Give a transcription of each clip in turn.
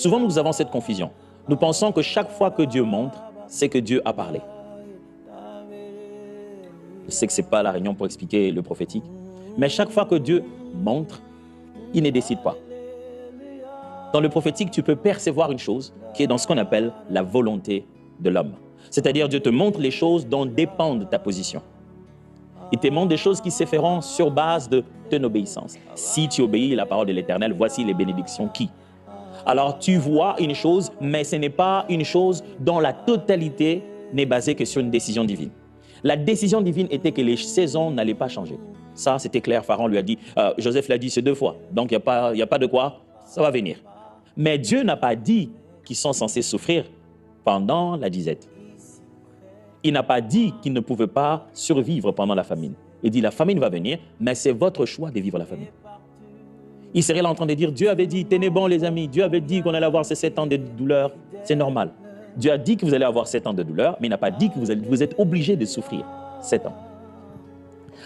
Souvent, nous avons cette confusion. Nous pensons que chaque fois que Dieu montre, c'est que Dieu a parlé. Je sais que ce n'est pas la réunion pour expliquer le prophétique, mais chaque fois que Dieu montre, il ne décide pas. Dans le prophétique, tu peux percevoir une chose qui est dans ce qu'on appelle la volonté de l'homme. C'est-à-dire, Dieu te montre les choses dont dépend ta position. Il te montre des choses qui se feront sur base de ton obéissance. Si tu obéis à la parole de l'Éternel, voici les bénédictions qui. Alors, tu vois une chose, mais ce n'est pas une chose dont la totalité n'est basée que sur une décision divine. La décision divine était que les saisons n'allaient pas changer. Ça, c'était clair. Pharaon lui a dit, Joseph l'a dit, c'est 2 fois. Donc, il n'y a pas de quoi, ça va venir. Mais Dieu n'a pas dit qu'ils sont censés souffrir pendant la disette. Il n'a pas dit qu'ils ne pouvaient pas survivre pendant la famine. Il dit, la famine va venir, mais c'est votre choix de vivre la famine. Il serait là en train de dire, Dieu avait dit, tenez bon les amis, Dieu avait dit qu'on allait avoir ces 7 ans de douleur, c'est normal. Dieu a dit que vous allez avoir 7 ans de douleur, mais il n'a pas dit que vous êtes obligés de souffrir 7 ans.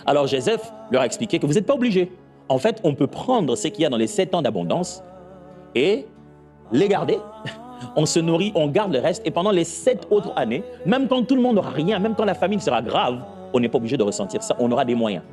Alors Joseph leur a expliqué que vous n'êtes pas obligés. En fait, on peut prendre ce qu'il y a dans les 7 ans d'abondance et les garder. On se nourrit, on garde le reste, et pendant les 7 autres années, même quand tout le monde n'aura rien, même quand la famine sera grave, on n'est pas obligé de ressentir ça, on aura des moyens.